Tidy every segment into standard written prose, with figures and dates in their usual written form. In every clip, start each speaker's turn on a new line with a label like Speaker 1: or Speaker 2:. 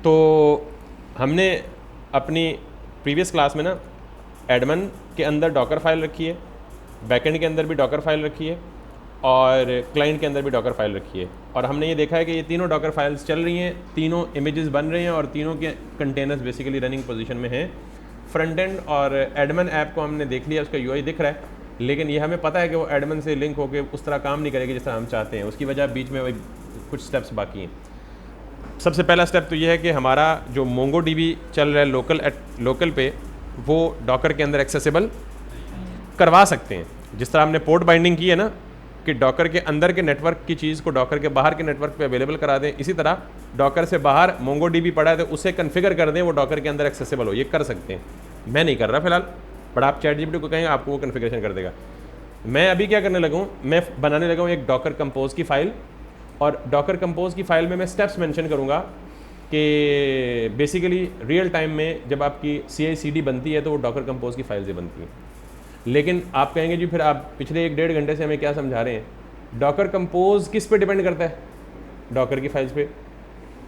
Speaker 1: तो हमने अपनी प्रीवियस क्लास में ना एडमन के अंदर डॉकर फाइल रखी है, बैकएंड के अंदर भी डॉकर फाइल रखी है और क्लाइंट के अंदर भी डॉकर फाइल रखी है, और हमने ये देखा है कि ये तीनों डॉकर फाइल्स चल रही हैं, तीनों इमेजेस बन रहे हैं और तीनों के कंटेनर्स बेसिकली रनिंग पोजीशन में हैं। फ्रंट एंड और एडमन ऐप को हमने देख लिया, उसका यूआई दिख रहा है, लेकिन ये हमें पता है कि वो एडमन से लिंक होकर उस तरह काम नहीं करेगी जिस तरह हम चाहते हैं। उसकी वजह बीच में वही कुछ स्टेप्स बाकी हैं। सबसे पहला स्टेप तो ये है कि हमारा जो मोंगो डीबी चल रहा है लोकल पे, वो डॉकर के अंदर एक्सेसिबल करवा सकते हैं। जिस तरह हमने पोर्ट बाइंडिंग की है ना कि डॉकर के अंदर के नेटवर्क की चीज़ को डॉकर के बाहर के नेटवर्क पे अवेलेबल करा दें, इसी तरह डॉकर से बाहर मोंगो डीबी पड़ा है तो उसे कन्फिगर कर दें वो डॉकर के अंदर एक्सेसिबल हो। ये कर सकते हैं, मैं नहीं कर रहा फिलहाल, बट आप चैट जीपीटी को कहेंगे आपको वो कन्फिगरेशन कर देगा। मैं अभी क्या करने लगा हूँ, मैं बनाने लगा हूँ एक डॉकर कंपोज की फ़ाइल, और डॉकर कंपोज की फ़ाइल में मैं स्टेप्स मेंशन करूँगा कि बेसिकली रियल टाइम में जब आपकी CI/CD बनती है तो वो डॉकर कंपोज की फ़ाइल से बनती है। लेकिन आप कहेंगे जी फिर आप पिछले 1-1.5 घंटे से हमें क्या समझा रहे हैं। डॉकर कंपोज किस पे डिपेंड करता है? डॉकर की फाइल्स पे।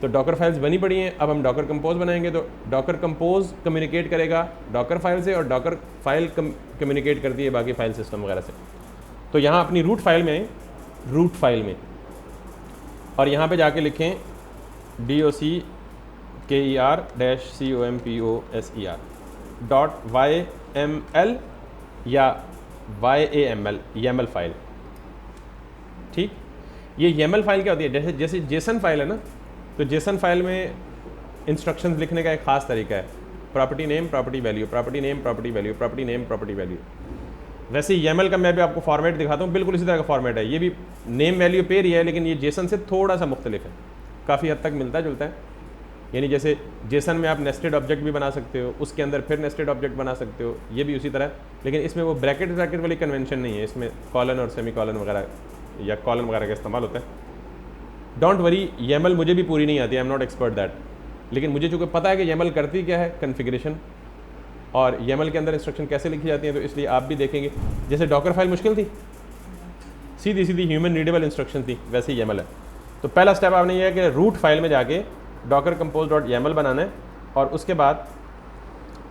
Speaker 1: तो डॉकर फाइल्स बनी पड़ी हैं, अब हम डॉकर कंपोज बनाएंगे तो डॉकर कंपोज कम्युनिकेट करेगा डॉकर फाइल से, और डॉकर फाइल कम्युनिकेट करती है बाकी फाइल सिस्टम वगैरह से। तो यहाँ अपनी रूट फाइल में और यहाँ पे जाके लिखें docker-composer.yml या YAML फाइल। ठीक, ये YAML फाइल क्या होती है? जैसे जेसन फाइल है ना, तो जेसन फाइल में इंस्ट्रक्शंस लिखने का एक ख़ास तरीका है, property name property value, property name property value, property name property value. वैसे YAML का मैं भी आपको फॉर्मेट दिखाता हूँ, बिल्कुल इसी तरह का फॉर्मेट है। ये भी नेम वैल्यू पेयर ही है, लेकिन ये जेसन से थोड़ा सा मुख्तलिफ है, काफ़ी हद तक मिलता जुलता है। यानी जैसे जेसन में आप नेस्टेड ऑब्जेक्ट भी बना सकते हो, उसके अंदर फिर नेस्टेड ऑब्जेक्ट बना सकते हो, ये भी उसी तरह, लेकिन इसमें वो ब्रैकेट वाली कन्वेंशन नहीं है। इसमें कॉलन और सेमी कॉलन वगैरह या कॉलन वगैरह का इस्तेमाल होता है। डोंट वरी, YAML मुझे भी पूरी नहीं आती, I am not expert that, लेकिन मुझे चूँकि पता है कि YAML करती क्या है, कन्फिग्रेशन, और YAML के अंदर इंस्ट्रक्शन कैसे लिखी जाती हैं, तो इसलिए आप भी देखेंगे। जैसे डॉकर फाइल मुश्किल थी, सीधी सीधी ह्यूमन रीडेबल इंस्ट्रक्शन थी, वैसे ही YAML है। तो पहला स्टेप आपने ये है कि रूट फाइल में जाके dockercompose.yaml बनाना है, और उसके बाद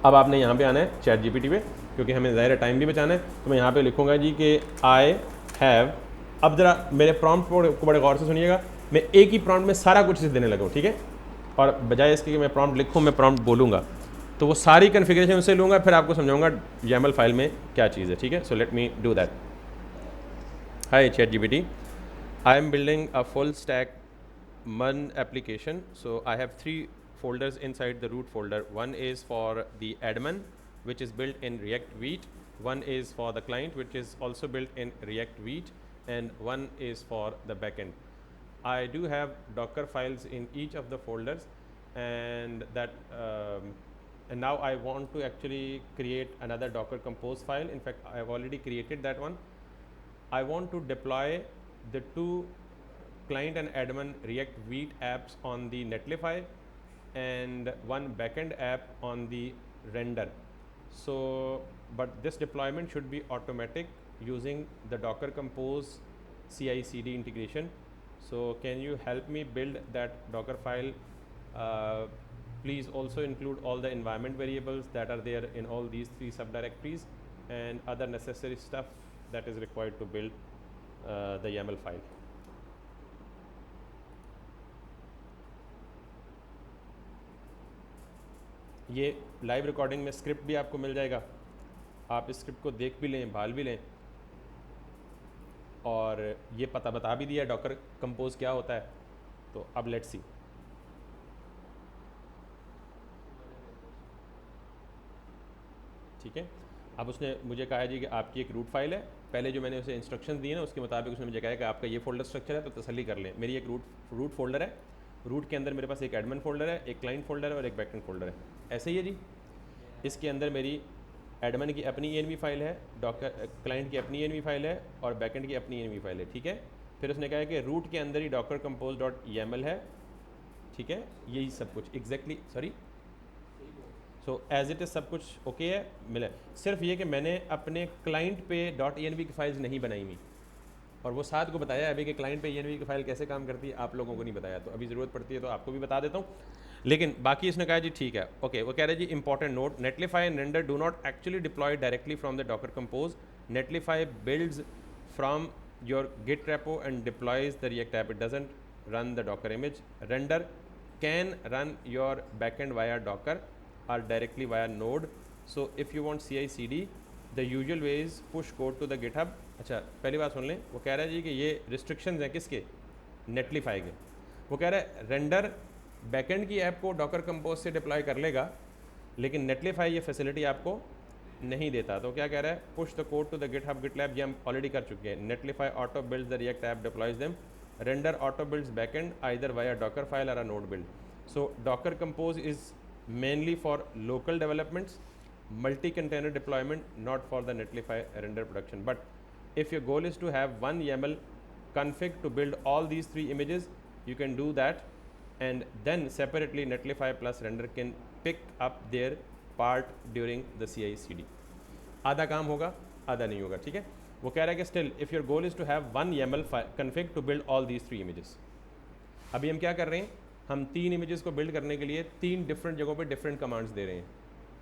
Speaker 1: अब आपने यहाँ पे आना है चैट जीपीटी पे, क्योंकि हमें ज़ाहिर टाइम भी बचाना है। तो मैं यहाँ पे लिखूँगा जी कि आई हैव, अब ज़रा मेरे प्रॉम्प्ट को बड़े गौर से सुनिएगा, मैं एक ही प्रॉम्प्ट में सारा कुछ देने लगा हूँ, ठीक है, और बजाय इसके कि मैं प्रॉम्प्ट लिखूँ मैं प्रॉम्प्ट बोलूँगा, तो वो सारी कन्फिगरेशन उससे लूँगा, फिर आपको समझाऊँगा YAML फाइल में क्या चीज़ है, ठीक है। So let me do that. Hi chat GPT, I am building a full stack Mun application. So I have 3 folders inside the root folder. One is for the admin, which is built in React Vite. One is for the client, which is also built in React Vite, and one is for the backend. I do have Docker files in each of the folders, and and now I want to actually create another Docker Compose file. In fact, I have already created that one. I want to deploy the 2 client and admin React Vite apps on the Netlify and one backend app on the Render. So, but this deployment should be automatic using the Docker Compose CI/CD integration. So, can you help me build that Docker file? Please also include all the environment variables that are there in all these 3 subdirectories and other necessary stuff that is required to build the YAML file. ये live recording में script भी आपको मिल जाएगा, आप इस script को देख भी लें, भाल भी लें, और ये पता बता भी दिया डॉकर कंपोज क्या होता है। तो अब लेट्स सी, ठीक है। अब उसने मुझे कहा है जी कि आपकी एक रूट फाइल है, पहले जो मैंने उसे इंस्ट्रक्शन दिए ना उसके मुताबिक उसने मुझे कहा कि आपका ये फोल्डर स्ट्रक्चर है, तो तसल्ली कर लें। मेरी एक रूट फोल्डर है, रूट के अंदर मेरे पास एक एडमिन फोल्डर है, एक क्लाइंट फोल्डर है और एक बैकएंड फोल्डर है, ऐसे ही है जी। इसके अंदर मेरी एडमिन की अपनी ENV फाइल है, डॉकर क्लाइंट की अपनी ENV फाइल है और बैकएंड की अपनी ENV फाइल है, ठीक है। फिर उसने कहा है कि रूट के अंदर ही dockercompose.yaml है, ठीक है, यही सब कुछ exactly, sorry, so as it is सब कुछ ओके है, मिला। सिर्फ ये कि मैंने अपने क्लाइंट पे .env की फाइल्स नहीं बनाई हुई, और वो साथ को बताया अभी कि क्लाइंट पे ENV की फ़ाइल कैसे काम करती है, आप लोगों को नहीं बताया, तो अभी ज़रूरत पड़ती है तो आपको भी बता देता हूँ। लेकिन बाकी इसने कहा जी ठीक है ओके। वो कह रहे जी important note, Netlify and Render do not actually deploy directly from the Docker Compose, Netlify builds from your git repo and deploys the React app. It doesn't run the Docker image. Render can run your backend via Docker or directly via Node. So if you want CI/CD, the usual way is push code to the GitHub. अच्छा पहली बात सुन लें, वो कह रहा है जी कि ये restrictions हैं किसके, नेटलीफाई के। वो कह रहा है रेंडर बैकेंड की ऐप को डॉकर कंपोज से डिप्लॉय कर लेगा, लेकिन नेटलीफाई ये फैसिलिटी आपको नहीं देता। तो क्या कह रहा है, push the code to the GitHub GitLab, ये हम ऑलरेडी कर चुके हैं। Netlify auto builds the React app, deploys them, Render auto builds backend either via Docker file or a node build. So Docker Compose is mainly for local developments, multi container deployment, not for the Netlify Render production. But if your goal is to have one YAML config to build all these 3 images, you can do that, and then separately netlify plus render can pick up their part during the CI/CD. आधा काम होगा आधा नहीं होगा, ठीक है। वो कह रहा है कि still if your goal is to have one YAML config to build all these 3 images। अभी हम क्या कर रहे हैं, हम 3 इमेजेस को बिल्ड करने के लिए 3 डिफरेंट जगहों पे डिफरेंट कमांड्स दे रहे हैं।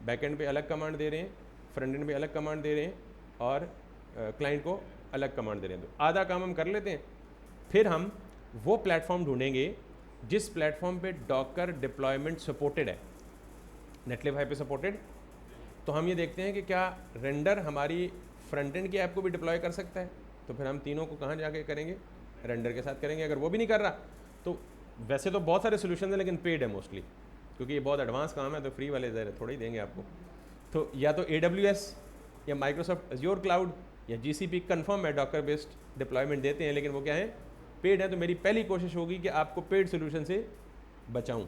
Speaker 1: बैकएंड पे अलग कमांड दे रहे हैं, फ्रंट एंड पे अलग कमांड दे रहे हैं, और क्लाइंट को अलग कमांड दे रहे हैं। तो आधा काम हम कर लेते हैं, फिर हम वो प्लेटफॉर्म ढूंढेंगे जिस प्लेटफॉर्म पे डॉकर डिप्लॉयमेंट सपोर्टेड है। नेटलीफाई पे सपोर्टेड, तो हम ये देखते हैं कि क्या रेंडर हमारी फ्रंट एंड की ऐप को भी डिप्लॉय कर सकता है। तो फिर हम तीनों को कहाँ जाके करेंगे, रेंडर के साथ करेंगे। अगर वो भी नहीं कर रहा तो वैसे तो बहुत सारे सोल्यूशन हैं लेकिन पेड है मोस्टली, क्योंकि ये बहुत एडवांस काम है, तो फ्री वाले ज़रा थोड़े ही देंगे आपको। तो या तो AWS या माइक्रोसॉफ्ट एज्योर क्लाउड या GCP कन्फर्म है डॉकर बेस्ड डिप्लॉयमेंट देते हैं, लेकिन वो क्या है, पेड है। तो मेरी पहली कोशिश होगी कि आपको पेड सोल्यूशन से बचाऊं,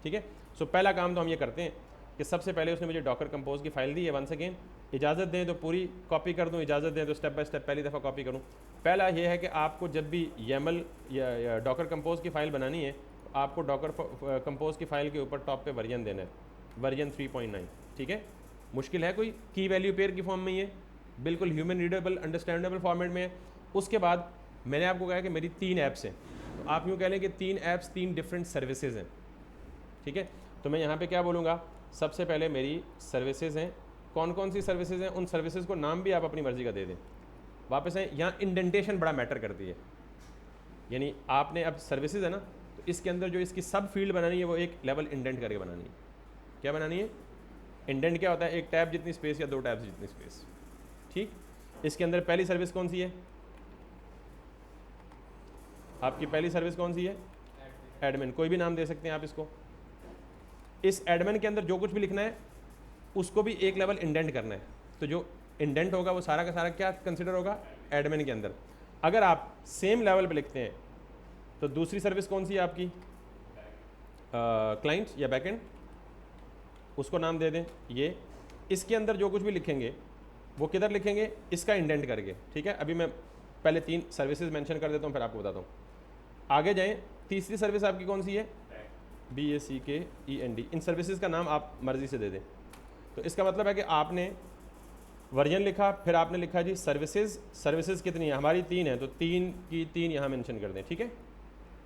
Speaker 1: ठीक है। सो पहला काम तो हम ये करते हैं कि सबसे पहले उसने मुझे डॉकर कंपोज की फाइल दी है। वंस अगेन इजाज़त दें तो पूरी कॉपी कर दूं, इजाज़त दें तो स्टेप बाय स्टेप पहली दफ़ा कॉपी करूं। पहला ये है कि आपको जब भी YAML या डॉकर कंपोज की फ़ाइल बनानी है, तो आपको डॉकर कंपोज की फ़ाइल के ऊपर टॉप पे वर्जन देना है, वर्जन 3.9, ठीक है। मुश्किल है कोई, की वैल्यू पेयर की फॉर्म में ही है, बिल्कुल ह्यूमन रीडेबल अंडरस्टैंडेबल फॉर्मेट में है। उसके बाद मैंने आपको कहा कि मेरी 3 ऐप्स हैं, तो आप यूँ कह लें कि 3 ऐप्स 3 डिफरेंट सर्विसेज हैं, ठीक है। तो मैं यहाँ पे क्या बोलूँगा, सबसे पहले मेरी सर्विसेज हैं। कौन कौन सी सर्विसेज हैं, उन सर्विसेज को नाम भी आप अपनी मर्ज़ी का दे दें। वापस है, यहाँ इंडेंटेशन बड़ा मैटर करती है, यानी आपने अब सर्विसेज है ना, तो इसके अंदर जो इसकी सब फील्ड बनानी है वो एक लेवल इंडेंट करके बनानी है। क्या बनानी है, इंडेंट क्या होता है, एक टैब जितनी स्पेस या 2 टैब्स जितनी स्पेस, ठीक। इसके अंदर पहली सर्विस कौन सी है, आपकी पहली सर्विस कौन सी है, एडमिन, कोई भी नाम दे सकते हैं आप इसको। इस एडमिन के अंदर जो कुछ भी लिखना है उसको भी एक लेवल इंडेंट करना है। तो जो इंडेंट होगा वो सारा का सारा क्या कंसिडर होगा, एडमिन के अंदर। अगर आप सेम लेवल पे लिखते हैं तो दूसरी सर्विस कौन सी है आपकी, क्लाइंट या बैकएंड, उसको नाम दे दें ये। इसके अंदर जो कुछ भी लिखेंगे वो किधर लिखेंगे, इसका इंडेंट करके, ठीक है। अभी मैं पहले 3 सर्विसेज मेंशन कर देता हूँ, फिर आपको बताता हूँ। आगे जाएं, तीसरी सर्विस आपकी कौन सी है, BACKEND। इन सर्विसेज का नाम आप मर्ज़ी से दे दें। तो इसका मतलब है कि आपने वर्जन लिखा, फिर आपने लिखा जी सर्विसेज, सर्विसेज कितनी है, हमारी 3 है, तो 3 की 3 यहाँ मेंशन कर दें, ठीक है।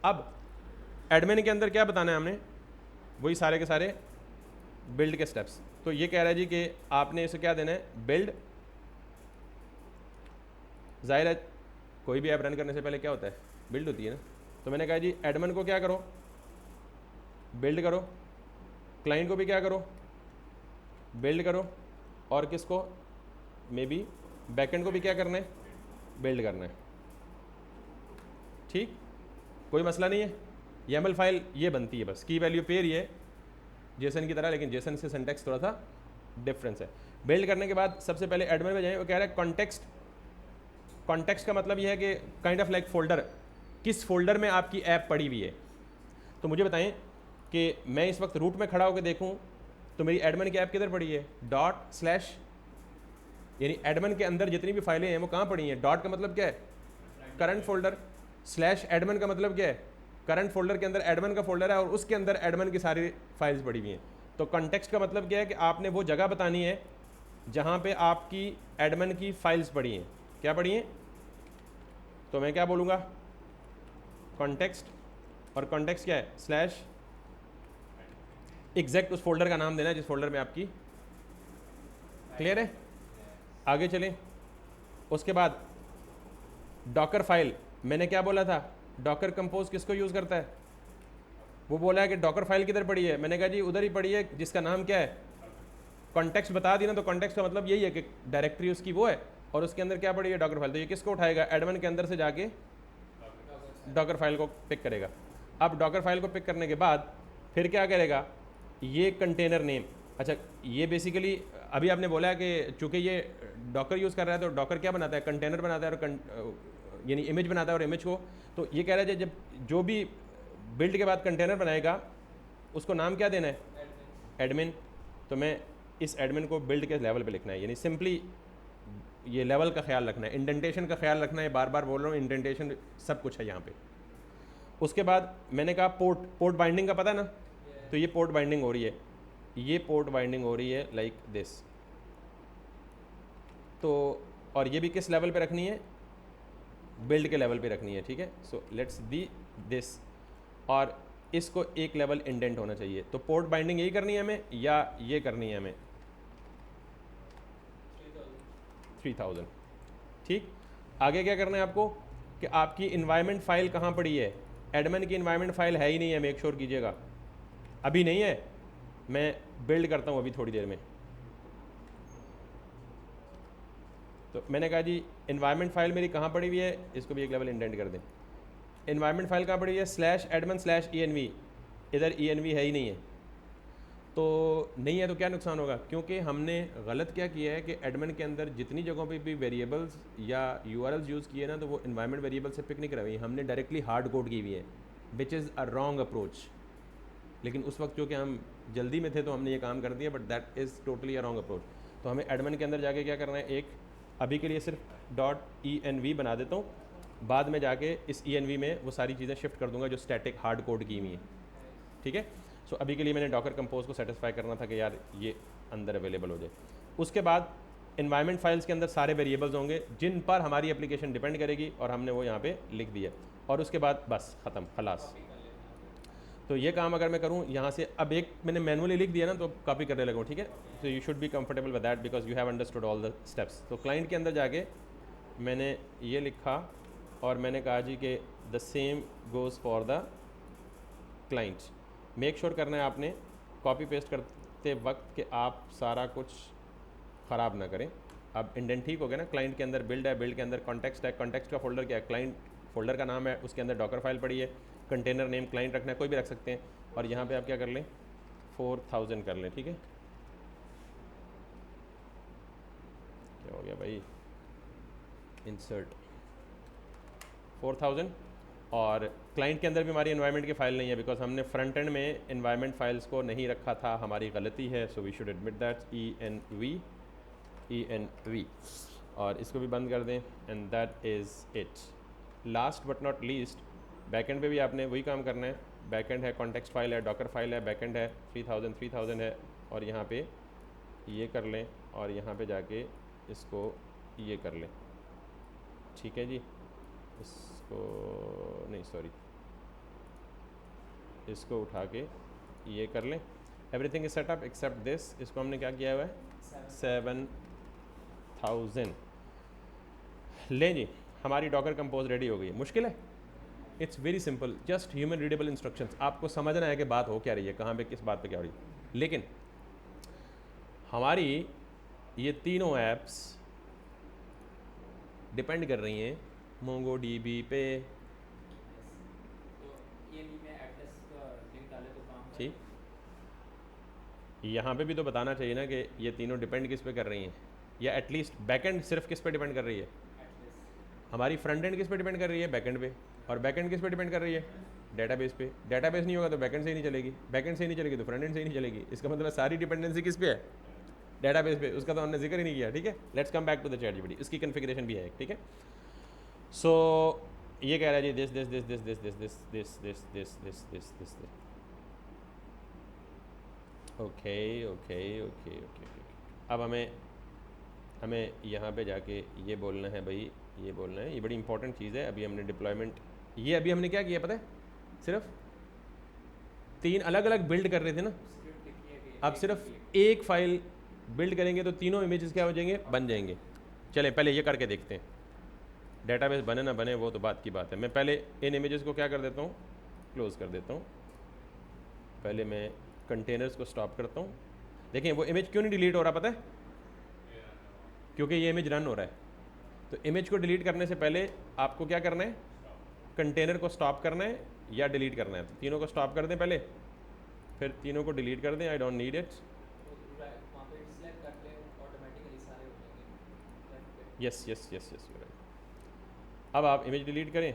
Speaker 1: अब एडमिन के अंदर क्या बताना है हमने, वही सारे के सारे बिल्ड के स्टेप्स। तो ये कह रहा है जी कि आपने इसे क्या देना है, बिल्ड। जाहिर है कोई भी ऐप रन करने से पहले क्या होता है, बिल्ड होती है ना। तो मैंने कहा जी एडमिन को क्या करो, बिल्ड करो, क्लाइंट को भी क्या करो, बिल्ड करो, और किसको, मे बी बैकएंड को भी क्या करना है, बिल्ड करना है, ठीक। कोई मसला नहीं है। YAML फाइल ये बनती है बस, की वैल्यू पेयर ये है जेसन की तरह, लेकिन जेसन से सिंटैक्स थोड़ा सा डिफरेंस है। बिल्ड करने के बाद सबसे पहले एडमिन में जाएं, वो कह रहा है कॉन्टेक्स्ट। कॉन्टेक्स्ट का मतलब ये है कि काइंड ऑफ लाइक फोल्डर, किस फोल्डर में आपकी ऐप पड़ी हुई है। तो मुझे बताएं कि मैं इस वक्त रूट में खड़ा होकर देखूं तो मेरी एडमिन की ऐप किधर पड़ी है, ./ यानी एडमिन के अंदर जितनी भी फाइलें हैं वो कहाँ पड़ी हैं। डॉट का मतलब क्या है, करंट फोल्डर, / एडमिन का मतलब क्या है, करंट फोल्डर के अंदर एडमिन का फोल्डर है और उसके अंदर एडमिन की सारी फाइल्स पड़ी हुई हैं। तो कॉन्टेक्स्ट का मतलब क्या है कि आपने वो जगह बतानी है जहाँ पे आपकी एडमिन की फाइल्स पड़ी हैं। क्या पड़ी हैं, तो मैं क्या बोलूँगा, कॉन्टेक्स्ट, और कॉन्टेक्स्ट क्या है, एग्जैक्ट उस फोल्डर का नाम देना है जिस फोल्डर में आपकी, क्लियर है। आगे चलें, उसके बाद डॉकर फाइल, मैंने क्या बोला था, डॉकर कंपोज किसको यूज़ करता है, वो बोला है कि डॉकर फाइल किधर पड़ी है, मैंने कहा जी उधर ही पड़ी है जिसका नाम क्या है, कॉन्टेक्स्ट बता दी ना, तो कॉन्टेक्स्ट का मतलब यही है कि डायरेक्टरी उसकी वो है और उसके अंदर क्या पड़ी है, डॉकर फाइल। तो ये किसको उठाएगा, एडमिन के अंदर से जाके डॉकर फाइल को पिक करेगा। अब डॉकर फाइल को पिक करने के बाद फिर क्या करेगा, ये कंटेनर नेम, अच्छा ये बेसिकली अभी आपने बोला है कि चूंकि ये डॉकर यूज़ कर रहा है तो डॉकर क्या बनाता है, कंटेनर बनाता है और यानी इमेज बनाता है और इमेज को, तो ये कह रहा है जब जो भी बिल्ड के बाद कंटेनर बनाएगा उसको नाम क्या देना है, एडमिन। तो मैं इस एडमिन को बिल्ड के लेवल पे लिखना है, यानी सिंपली ये लेवल का ख्याल रखना है, इंडेंटेशन का ख्याल रखना है, बार बार बोल रहा हूँ इंडेंटेशन सब कुछ है यहाँ पे। उसके बाद मैंने कहा पोर्ट बाइंडिंग का पता ना, तो ये पोर्ट बाइंडिंग हो रही है, ये पोर्ट बाइंडिंग हो रही है लाइक दिस। तो और ये भी किस लेवल पे रखनी है, बिल्ड के लेवल पे रखनी है, ठीक है। सो लेट्स दी दिस, और इसको एक लेवल इंडेंट होना चाहिए। तो पोर्ट बाइंडिंग यही करनी है हमें या ये करनी है हमें 3000, ठीक। आगे क्या करना है आपको कि आपकी इन्वायरमेंट फाइल कहाँ पड़ी है, एडमिन की इन्वायरमेंट फाइल है ही नहीं है, मेक श्योर कीजिएगा अभी नहीं है, मैं बिल्ड करता हूँ अभी थोड़ी देर में। तो मैंने कहा जी इन्वायरमेंट फाइल मेरी कहाँ पड़ी हुई है, इसको भी एक लेवल इंडेंट कर दें। इन्वायरमेंट फाइल कहाँ पड़ी हुई है, /admin/env, इधर env है ही नहीं है, तो नहीं है तो क्या नुकसान होगा, क्योंकि हमने गलत क्या किया है कि एडमिन के अंदर जितनी जगहों पे भी वेरिएबल्स या यूआरएल्स यूज़ किए ना, तो वो इन्वायरमेंट वेरिएबल से पिक नहीं करवाई, हमने डायरेक्टली हार्ड कोड की हुई है, which is a wrong approach. लेकिन उस वक्त जो कि हम जल्दी में थे तो हमने ये काम कर दिया, but that is totally a wrong approach. तो हमें एडमिन के अंदर जाके क्या करना है, एक अभी के लिए सिर्फ .env बना देता हूँ, बाद में जाके इस env में वो सारी चीज़ें शिफ्ट कर दूंगा जो स्टैटिक हार्ड कोड की हुई हैं, ठीक है। सो अभी के लिए मैंने डॉकर कंपोज को सेटिस्फाई करना था कि यार ये अंदर अवेलेबल हो जाए। उसके बाद इन्वायरमेंट फाइल्स के अंदर सारे वेरिएबल्स होंगे जिन पर हमारी एप्लीकेशन डिपेंड करेगी, और हमने वो यहाँ पे लिख दिया, और उसके बाद बस ख़त्म खलास। तो ये काम अगर मैं करूँ यहाँ से, अब एक मैंने मैनुअली लिख दिया ना, तो कॉपी करने लगूँ, ठीक है। So you should be comfortable with that because you have understood all the steps. तो क्लाइंट के अंदर जाके मैंने ये लिखा और मैंने कहा जी कि the same goes for the client. Make sure करना है आपने कॉपी पेस्ट करते वक्त कि आप सारा कुछ ख़राब ना करें। अब इंडेंट ठीक हो गया ना, क्लाइंट के अंदर बिल्ड है, बिल्ड के अंदर कॉन्टेक्स्ट है, कॉन्टेक्स्ट का फोल्डर क्या है, क्लाइंट फोल्डर का नाम है, उसके अंदर डॉकर फाइल पड़ी है, कंटेनर नेम क्लाइंट रखना है, कोई भी रख सकते हैं, और यहाँ पे आप क्या कर लें 4000 कर लें, ठीक है। क्या हो गया भाई, इंसर्ट 4000, और क्लाइंट के अंदर भी हमारी एनवायरनमेंट की फ़ाइल नहीं है बिकॉज हमने फ्रंट एंड में एनवायरनमेंट फाइल्स को नहीं रखा था, हमारी गलती है, so we should admit that env, और इसको भी बंद कर दें, and that is it. Last but not least, backend पे भी आपने वही काम करना है, बैकएंड है, कॉन्टेक्स्ट फाइल है, डॉकर फाइल है, बैकएंड है, 3000 है, और यहाँ पे ये कर लें और यहाँ पे जाके इसको ये कर लें, ठीक है जी। इसको नहीं, सॉरी, इसको उठा के ये कर लें, everything is setup except this. इसको हमने क्या किया हुआ है 7000। लें जी, हमारी डॉकर कंपोज रेडी हो गई है। मुश्किल है, it's very simple, just human readable instructions. आपको समझना है कि बात हो क्या रही है, कहाँ पे किस बात पे क्या हो रही है। लेकिन हमारी ये तीनों ऐप्स डिपेंड कर रही हैं मोंगो डीबी पे, ठीक। यहाँ पे भी तो बताना चाहिए ना कि ये तीनों डिपेंड किस पे कर रही हैं, या एटलीस्ट बैकएंड सिर्फ किस पे डिपेंड कर रही है, हमारी फ्रंट एंड किस पे डिपेंड कर रही है, बैकएंड पे, और बैकएंड किस पे डिपेंड कर रही है, डेटाबेस पे। डेटाबेस नहीं होगा तो बैकएंड से ही नहीं चलेगी, बैकएंड से ही नहीं चलेगी तो फ्रंट एंड से ही नहीं चलेगी। इसका मतलब सारी डिपेंडेंसी किस पे है, डेटाबेस पे। उसका तो हमने जिक्र ही नहीं किया, ठीक है। Let's come back to the ChatGPT, इसकी कॉन्फ़िगरेशन भी है, ठीक है। सो ये कह रहा है जी this this this this this this this this this this this this this this okay okay okay okay okay. अब हमें यहाँ पे जाके ये बोलना है भाई, ये बोलना है, ये बड़ी इंपॉर्टेंट चीज़ है। अभी हमने डिप्लॉयमेंट, ये अभी हमने क्या किया पता है, सिर्फ 3 अलग अलग बिल्ड कर रहे थे ना, अब सिर्फ एक फाइल बिल्ड करेंगे तो तीनों इमेजेस क्या हो जाएंगे, बन जाएंगे। चलें पहले ये करके देखते हैं, डेटाबेस बने ना बने वो तो बात की बात है। मैं पहले इन इमेजेस को क्या कर देता हूँ, क्लोज कर देता हूँ। पहले मैं कंटेनर्स को स्टॉप करता हूँ। देखें वो इमेज क्यों नहीं डिलीट हो रहा पता है, क्योंकि ये इमेज रन हो रहा है। तो इमेज को डिलीट करने से पहले आपको क्या करना है, कंटेनर को स्टॉप करना है या डिलीट करना है। तो तीनों को स्टॉप कर दें पहले, फिर तीनों को डिलीट कर दें, I don't need it. Yes yes yes yes, अब आप इमेज डिलीट करें,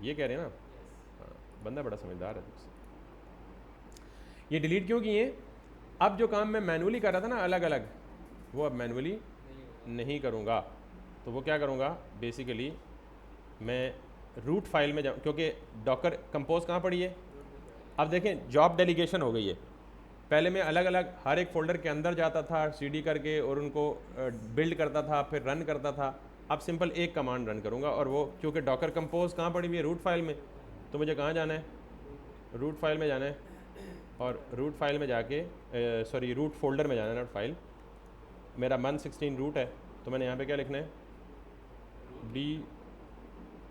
Speaker 1: ये कह रहे हैं ना। हाँ, बंदा बड़ा समझदार है तुमसे। ये डिलीट क्यों किए, अब जो काम मैं मैनुअली कर रहा था ना अलग अलग, वो अब मैनुअली नहीं करूँगा। तो वो क्या करूँगा, बेसिकली मैं रूट फाइल में जाऊँ, क्योंकि डॉकर कंपोज कहाँ पड़ी है। अब देखें जॉब डेलीगेशन हो गई है। पहले मैं अलग अलग हर एक फ़ोल्डर के अंदर जाता था सीडी करके और उनको बिल्ड करता था, फिर रन करता था। अब सिंपल एक कमांड रन करूँगा, और वो क्योंकि डॉकर कंपोज कहाँ पड़ी हुई है, रूट फाइल में। तो मुझे कहाँ जाना है, रूट फाइल में जाना है, और रूट फाइल में जाके सॉरी रूट फोल्डर में जाना है, नॉट फाइल। मेरा 116 रूट है, तो मैंने यहाँ पे क्या लिखना है,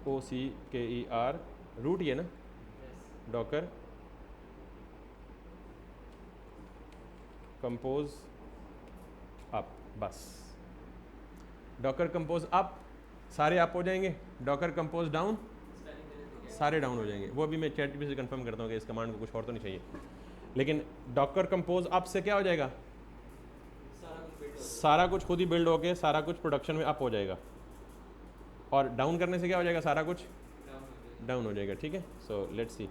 Speaker 1: DOCKER रूट, ये ना डॉकर कंपोज अप, बस डॉकर कंपोज अप सारे अप हो जाएंगे, डॉकर कंपोज डाउन सारे डाउन हो जाएंगे। वो अभी मैं ChatGPT से कंफर्म करता हूँ कि इस कमांड को कुछ और तो नहीं चाहिए। लेकिन डॉकर कंपोज अप से क्या हो जाएगा, सारा कुछ खुद ही बिल्ड होके सारा कुछ प्रोडक्शन में अप हो जाएगा, और डाउन करने से क्या हो जाएगा, सारा कुछ डाउन हो जाएगा। ठीक है, so let's see.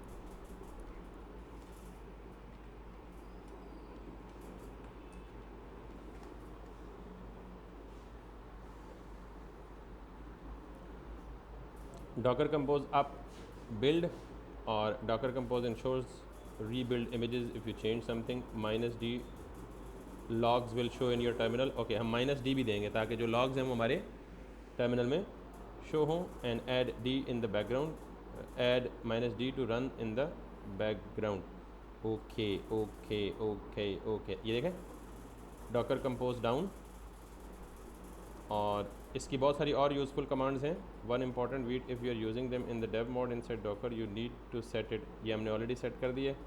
Speaker 1: Docker Compose up build, और Docker Compose ensures rebuild images if you change something, -d logs will show in your terminal. Okay, हम -d भी देंगे ताकि जो लॉग्स हैं वो हमारे टर्मिनल में शो हों। And add d in the background, add -d to run in the background. Okay okay okay okay, ये देखें डॉकर कंपोज डाउन। और इसकी बहुत सारी और यूज़फुल कमांड्स हैं। One important bit if you are using them in the dev mode inside docker you need to set it, ये हमने ऑलरेडी सेट कर दिया है।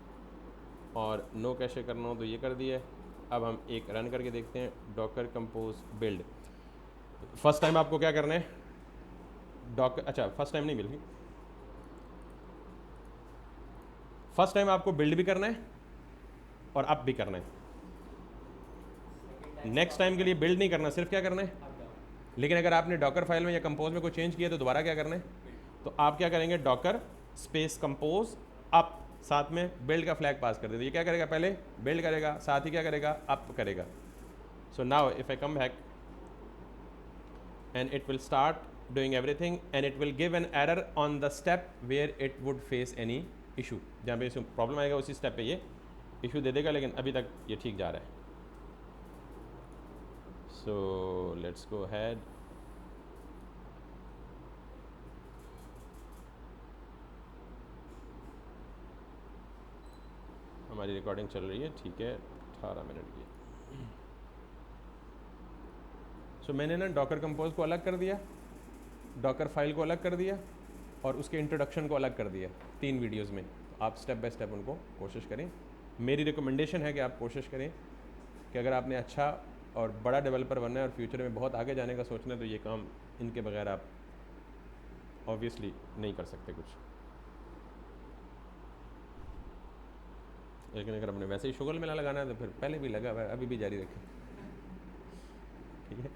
Speaker 1: और नो कैशे करना हो तो ये कर दिया है। अब हम एक रन करके देखते हैं, Docker compose build. First time आपको क्या करना है, डॉकर, अच्छा फर्स्ट टाइम नहीं मिल गई, फर्स्ट टाइम आपको बिल्ड भी करना है और अप भी करना है। नेक्स्ट टाइम के लिए बिल्ड नहीं करना, सिर्फ क्या करना है, लेकिन अगर आपने डॉकर फाइल में या कंपोज में कोई चेंज किया तो दोबारा क्या करना है, तो आप क्या करेंगे, डॉकर स्पेस कंपोज अप, साथ में बिल्ड का फ्लैग पास कर देते। ये क्या करेगा, पहले बिल्ड करेगा, साथ ही क्या करेगा, अप करेगा। So now if I come back and it will start doing everything and it will give an error on the step where it would face any issue. जहाँ पे इशू प्रॉब्लम आएगा उसी step पे ये issue दे देगा, लेकिन अभी तक ये ठीक जा रहा है। So let's go ahead. हमारी रिकॉर्डिंग चल रही है, ठीक है, 18 मिनट की। सो मैंने ना डॉकर कंपोज को अलग कर दिया, डॉकर फाइल को अलग कर दिया, और उसके इंट्रोडक्शन को अलग कर दिया 3 वीडियोस में। तो आप स्टेप बाय स्टेप उनको कोशिश करें। मेरी रिकमेंडेशन है कि आप कोशिश करें कि अगर आपने अच्छा और बड़ा डेवलपर बनना है और फ्यूचर में बहुत आगे जाने का सोचना है तो ये काम इनके बगैर आप ऑब्वियसली नहीं कर सकते कुछ। लेकिन अगर अपने वैसे ही शुगल मेला लगाना है तो फिर पहले भी लगा हुआ है, अभी भी जारी रखें, ठीक है।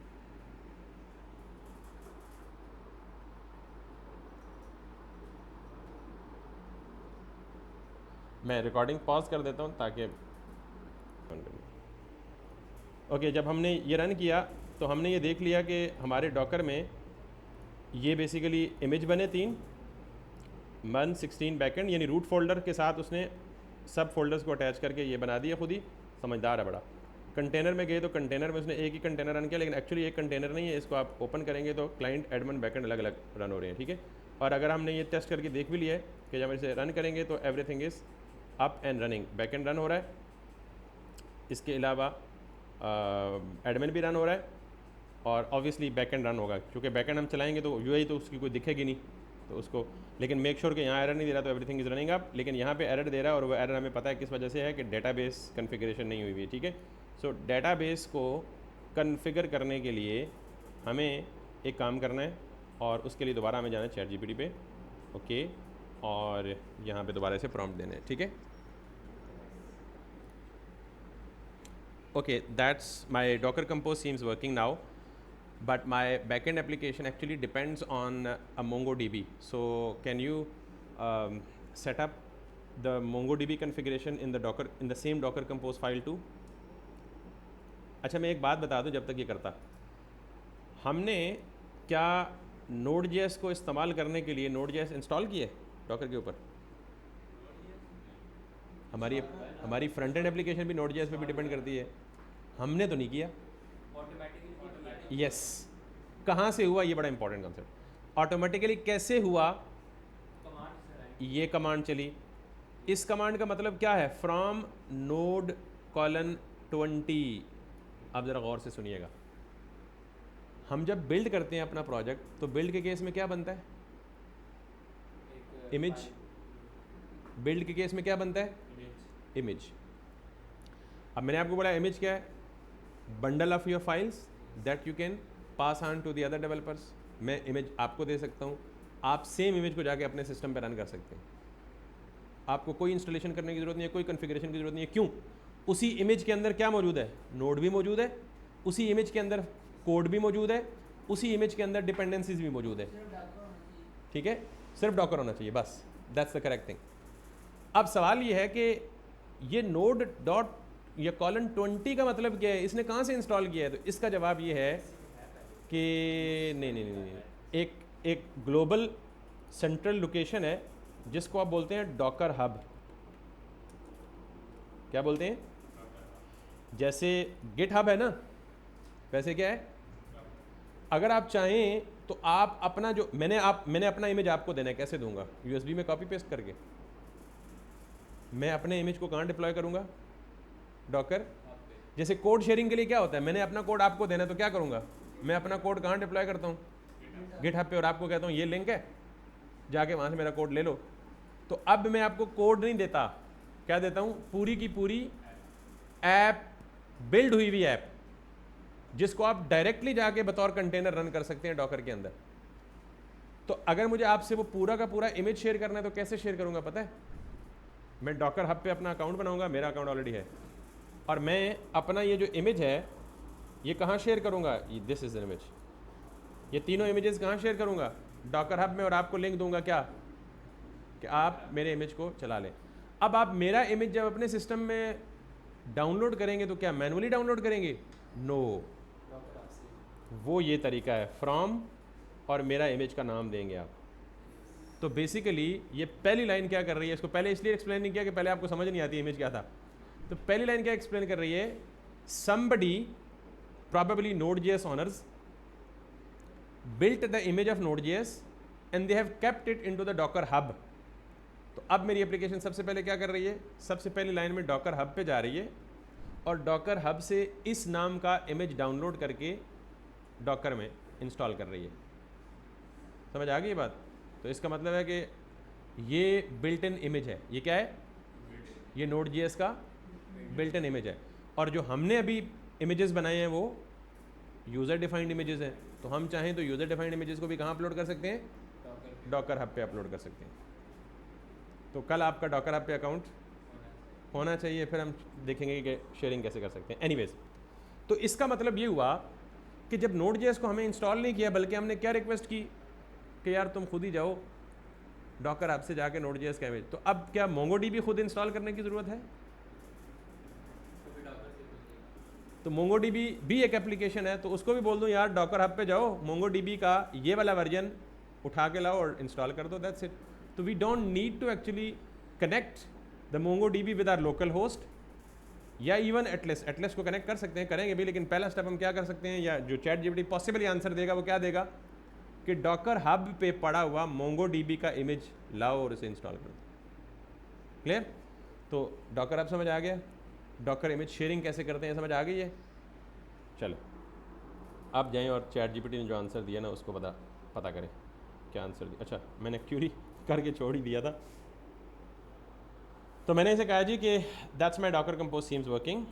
Speaker 1: मैं रिकॉर्डिंग पॉज कर देता हूँ ताकि ओके जब हमने ये रन किया तो हमने ये देख लिया कि हमारे डॉकर में ये बेसिकली इमेज बने 3, 116 बैकएंड यानी रूट फोल्डर के साथ उसने सब फोल्डर्स को अटैच करके ये बना दिया, खुद ही समझदार है बड़ा। कंटेनर में गए तो कंटेनर में उसने एक ही कंटेनर रन किया, लेकिन एक्चुअली एक कंटेनर नहीं है, इसको आप ओपन करेंगे तो क्लाइंट एडमिन बैकएंड अलग अलग रन हो रहे हैं, ठीक है। और अगर हमने ये टेस्ट करके देख भी लिया है कि जब इसे रन करेंगे तो everything is up and running, backend run हो रहा है इसके अलावा एडमिन भी रन हो रहा है और ऑब्वियसली बैकएंड रन होगा, क्योंकि बैकएंड हम चलाएंगे तो यूआई तो उसकी कोई दिखेगी नहीं तो उसको, लेकिन मेक श्योर कि यहाँ एरर नहीं दे रहा तो एवरीथिंग इज़ रनिंग अप। लेकिन यहाँ पे एरर दे रहा है और वो एरर हमें पता है किस वजह से है कि डेटाबेस कॉन्फ़िगरेशन नहीं हुई है। ठीक है, सो डेटाबेस को कॉन्फ़िगर करने के लिए हमें एक काम करना है और उसके लिए दोबारा हमें जाना है ChatGPT पे, ओके, और यहाँ पे दोबारा से प्रॉम्प्ट देना है। ठीक है, okay, that's my Docker Compose seems working now, but my backend application actually depends on a MongoDB. So can you set up the MongoDB configuration in the Docker, in the same Docker Compose file too? अच्छा, मैं एक बात बता दूं जब तक ये करता, हमने क्या Node.js को इस्तेमाल करने के लिए Node.js इंस्टॉल किए डॉकर के ऊपर? हमारी फ्रंट एंड एप्लीकेशन भी Node.js पे भी डिपेंड करती है, हमने तो नहीं किया। यस, कहाँ से हुआ, ये बड़ा इंपॉर्टेंट कॉन्सेप्ट। ऑटोमेटिकली कैसे हुआ? ये कमांड चली। इस कमांड का मतलब क्या है? From node:20। अब ज़रा गौर से सुनिएगा, हम जब बिल्ड करते हैं अपना प्रोजेक्ट तो बिल्ड के केस में क्या बनता है? इमेज। बिल्ड के केस में क्या बनता है? इमेज। अब मैंने आपको बोला इमेज क्या है? Bundle of your files that you can pass on to the other developers. मैं इमेज आपको दे सकता हूँ, आप सेम इमेज को जाके अपने सिस्टम पे रन कर सकते हैं। आपको कोई इंस्टॉलेशन करने की ज़रूरत नहीं है, कोई कॉन्फ़िगरेशन की ज़रूरत नहीं है। क्यों? उसी इमेज के अंदर क्या मौजूद है? नोड भी मौजूद है, उसी इमेज के अंदर कोड भी मौजूद है, उसी इमेज के अंदर डिपेंडेंसीज भी मौजूद है। ठीक है, सिर्फ डॉकर होना चाहिए, बस। That's the correct thing. अब सवाल ये है कि ये नोड डॉट या :20 का मतलब क्या है? इसने कहाँ से इंस्टॉल किया है? तो इसका जवाब ये है कि नहीं, एक ग्लोबल सेंट्रल लोकेशन है जिसको आप बोलते हैं डॉकर हब। क्या बोलते हैं? जैसे गिट हब है ना, वैसे क्या है? अगर आप चाहें तो आप अपना जो मैंने अपना इमेज आपको देना है, कैसे दूंगा? USB में कॉपी पेस्ट करके। मैं अपने इमेज को कहाँ डिप्लॉय करूँगा? डॉकर। जैसे कोड शेयरिंग के लिए क्या होता है? मैंने अपना कोड आपको देना है तो क्या करूँगा? मैं अपना कोड कहाँ डिप्लॉय करता हूँ? गिट हब पे, और आपको कहता हूँ ये लिंक है, जाके वहाँ से मेरा कोड ले लो। तो अब मैं आपको कोड नहीं देता, क्या देता हूँ? पूरी की पूरी ऐप, बिल्ड हुई हुई ऐप, जिसको आप डायरेक्टली जाके बतौर कंटेनर रन कर सकते हैं डॉकर के अंदर। तो अगर मुझे आपसे वो पूरा का पूरा इमेज शेयर करना है तो कैसे शेयर करूँगा पता है? मैं डॉकर हब पे अपना अकाउंट बनाऊँगा, मेरा अकाउंट ऑलरेडी है, और मैं अपना ये जो इमेज है ये कहाँ शेयर करूँगा? This is an image. ये तीनों इमेजेस कहाँ शेयर करूँगा? डॉकर हब में, और आपको लिंक दूंगा क्या? कि आप मेरे इमेज को चला लें। अब आप मेरा इमेज जब अपने सिस्टम में डाउनलोड करेंगे तो क्या मैनुअली डाउनलोड करेंगे? नो, वो ये तरीका है, फ्रॉम और मेरा इमेज का नाम देंगे आप। तो बेसिकली ये पहली लाइन क्या कर रही है? इसको पहले इसलिए एक्सप्लेन नहीं किया कि पहले आपको समझ नहीं आती इमेज क्या था। तो पहली लाइन क्या एक्सप्लेन कर रही है? somebody, probably Node.js owners, built the image of Node.js and they have kept it into the Docker hub. तो अब मेरी एप्लीकेशन सबसे पहले क्या कर रही है? सबसे पहली लाइन में डॉकर हब पे जा रही है और डॉकर हब से इस नाम का इमेज डाउनलोड करके डॉकर में इंस्टॉल कर रही है। समझ आ गई ये बात? तो इसका मतलब है कि ये बिल्ट इन इमेज है। ये क्या है? ये Node.js का बिल्ट इन इमेज है। और जो हमने अभी इमेजेस बनाए हैं वो यूज़र डिफाइंड इमेजेस हैं। तो हम चाहें तो यूज़र डिफाइंड इमेजेस को भी कहाँ अपलोड कर सकते हैं? डॉकर हब पे अपलोड कर सकते हैं। तो कल आपका डॉकर हब पे अकाउंट होना चाहिए, फिर हम देखेंगे कि शेयरिंग कैसे कर सकते हैं। एनीवेज, तो इसका मतलब ये हुआ कि जब Node.js को हमें इंस्टॉल नहीं किया, बल्कि हमने क्या रिक्वेस्ट की कि यार तुम खुद ही जाओ डॉकर हब से जाके Node.js का इमेज। तो अब क्या MongoDB खुद इंस्टॉल करने की ज़रूरत है? तो MongoDB भी एक एप्लीकेशन है, तो उसको भी बोल दूं यार डॉकर हब पे जाओ, MongoDB का ये वाला वर्जन उठा के लाओ और इंस्टॉल कर दो, दैट्स इट। तो we don't need to actually connect the MongoDB with our local host या इवन एटलस को कनेक्ट कर सकते हैं, करेंगे भी, लेकिन पहला स्टेप हम क्या कर सकते हैं, या जो ChatGPT पॉसिबली आंसर देगा वो क्या देगा कि डॉकर हब पे पड़ा हुआ MongoDB का इमेज लाओ और उसे इंस्टॉल कर दो। क्लियर? तो डॉकर हब समझ आ गया? डॉकर इमेज शेयरिंग कैसे करते हैं, समझ आ गई है? चलो आप जाएं और ChatGPT ने जो आंसर दिया ना उसको पता करें क्या आंसर दिया। अच्छा मैंने क्यूरी करके छोड़ ही दिया था। तो मैंने इसे कहा जी कि that's my docker compose seems working,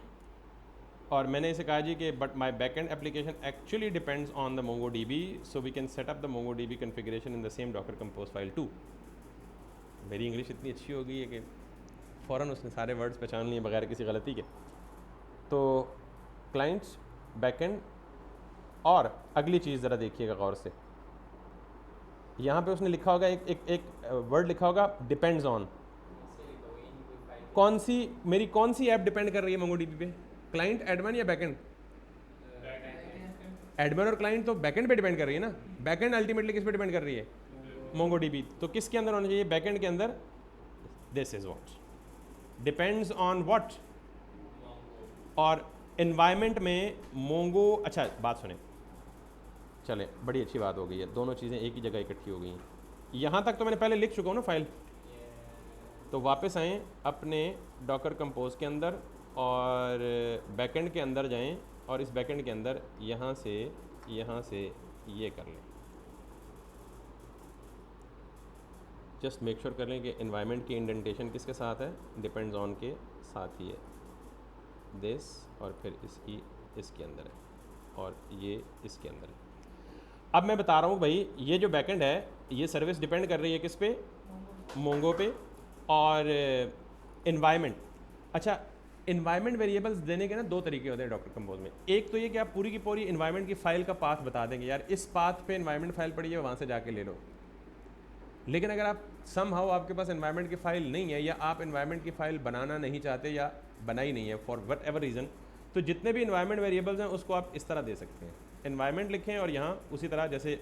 Speaker 1: और मैंने इसे कहा जी कि but my back end application actually depends on the MongoDB, so we can set up the MongoDB configuration in the same docker compose file too. मेरी English इतनी अच्छी हो गई है कि फ़ौरन उसने सारे वर्ड्स पहचान लिए बगैर किसी गलती के। तो क्लाइंट्स बैकएंड, और अगली चीज़ ज़रा देखिएगा गौर से, यहाँ पे उसने लिखा होगा एक वर्ड लिखा होगा डिपेंड्स ऑन। कौन सी ऐप डिपेंड कर रही है MongoDB पे, क्लाइंट, एडमिन या बैकएंड? एडमिन और क्लाइंट तो बैकएंड पे डिपेंड कर रही है ना। बैकएंड अल्टीमेटली किस पे डिपेंड कर रही है? MongoDB। तो किसके अंदर होना चाहिए? बैकएंड के अंदर। This is what depends on what, और एनवायरनमेंट में मोंगो। अच्छा बात सुने, चले बड़ी अच्छी बात हो गई है, दोनों चीज़ें एक ही जगह इकट्ठी हो गई हैं। यहाँ तक तो मैंने पहले लिख चुका हूँ ना फाइल। तो वापस आएँ अपने डॉकर कंपोज के अंदर और बैकएंड के अंदर जाएं, और इस बैकएंड के अंदर यहाँ से ये कर लें। जस्ट मेक श्योर कर लें कि एनवायरनमेंट की इंडेंटेशन किसके साथ है? डिपेंड्स ऑन के साथ ही है, दिस, और फिर इसके अंदर है, और ये इसके अंदर है। अब मैं बता रहा हूँ भाई, ये जो बैकएंड है ये सर्विस डिपेंड कर रही है किस पे? मोंगो पे। और एनवायरनमेंट, अच्छा एनवायरनमेंट वेरिएबल्स देने के ना दो तरीके होते हैं डॉक्टर कंपोज में। एक तो ये कि आप पूरी की पूरी एनवायरनमेंट की फ़ाइल का पाथ बता देंगे, यार इस पाथ पे एनवायरनमेंट फाइल पड़ी है वहाँ से जाके ले लो। लेकिन अगर आप समहाउ आपके पास एनवायरनमेंट की फ़ाइल नहीं है, या आप एनवायरनमेंट की फ़ाइल बनाना नहीं चाहते या बनाई नहीं है फॉर वट एवर रीज़न, तो जितने भी एनवायरनमेंट वेरिएबल्स हैं उसको आप इस तरह दे सकते हैं। एनवायरनमेंट लिखें और यहाँ उसी तरह जैसे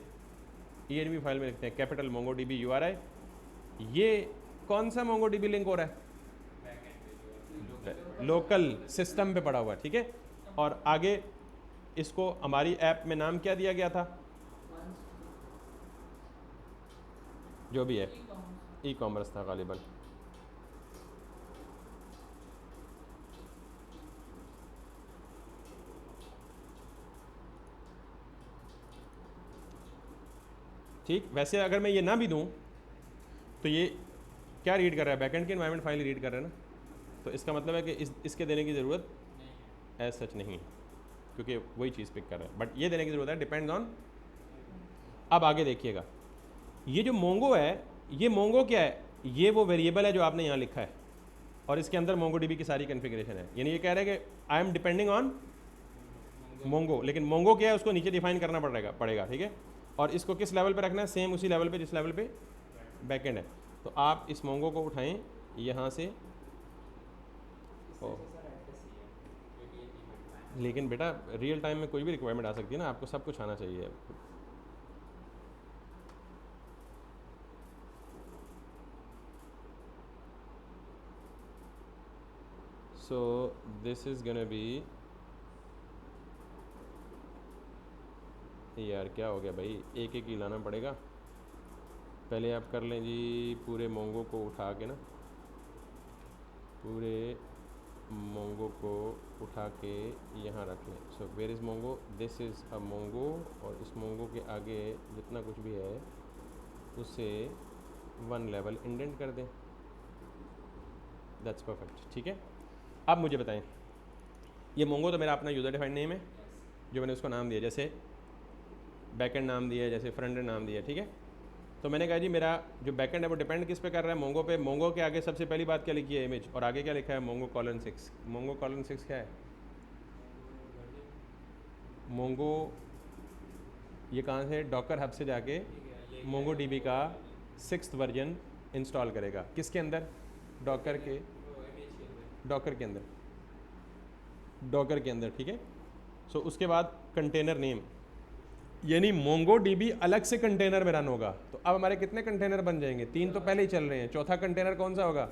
Speaker 1: env फाइल में लिखते हैं कैपिटल MongoDB URI। ये कौन सा MongoDB लिंक हो रहा है? लोकल सिस्टम पे पड़ा हुआ है, ठीक है। और आगे इसको हमारी ऐप में नाम क्या दिया गया था? जो भी है, ई कॉमर्स था गालिबन। ठीक, वैसे अगर मैं ये ना भी दूं तो ये क्या रीड कर रहा है? बैकएंड की एनवायरनमेंट फाइल रीड कर रहा है ना। तो इसका मतलब है कि इसके देने की ज़रूरत एज सच नहीं है, क्योंकि वही चीज़ पिक कर रहा है, बट ये देने की ज़रूरत है डिपेंड्स ऑन। अब आगे देखिएगा, ये जो मोंगो है, ये मोंगो क्या है? ये वो वेरिएबल है जो आपने यहाँ लिखा है, और इसके अंदर MongoDB की सारी कन्फिग्रेशन है। यानी ये कह रहा है कि I am depending on Mongo, लेकिन मोंगो क्या है उसको नीचे डिफाइन करना पड़ेगा, ठीक है। और इसको किस लेवल पे रखना है? सेम उसी लेवल पे जिस लेवल पे बैकएंड है। तो आप इस मोंगो को उठाएं यहाँ से, लेकिन बेटा रियल टाइम में कोई भी रिक्वायरमेंट आ सकती है ना, आपको सब कुछ आना चाहिए। So this is gonna be, यार क्या हो गया भाई, एक एक ही लाना पड़ेगा। पहले आप कर लें जी पूरे मोंगो को उठा के ना, पूरे मोंगो को उठा के यहाँ रख लें। So where is mongo? This is a mongo, और इस मोंगो के आगे जितना कुछ भी है उसे 1 लेवल इंडेंट कर दें। दैट्स परफेक्ट, ठीक है। अब मुझे बताएं, ये मोंगो तो मेरा अपना यूज़र डिफाइंड नेम है जो मैंने उसको नाम दिया, जैसे बैकएंड नाम दिया, जैसे फ्रंट एंड नाम दिया, ठीक है। तो मैंने कहा जी मेरा जो बैकएंड है वो डिपेंड किस पे कर रहा है? मोंगो पे। मोंगो के आगे सबसे पहली बात क्या लिखी है? इमेज, और आगे क्या लिखा है? Mongo:6। Mongo:6 क्या है? मोंगो, ये कहाँ से? डॉकर हब से जाके MongoDB का 6th वर्जन इंस्टॉल करेगा। किसके अंदर? डॉकर के अंदर, ठीक है। सो उसके बाद कंटेनर नेम, यानी MongoDB अलग से कंटेनर में रन होगा। तो अब हमारे कितने कंटेनर बन जाएंगे? 3 तो पहले ही चल रहे हैं, चौथा कंटेनर कौन सा होगा?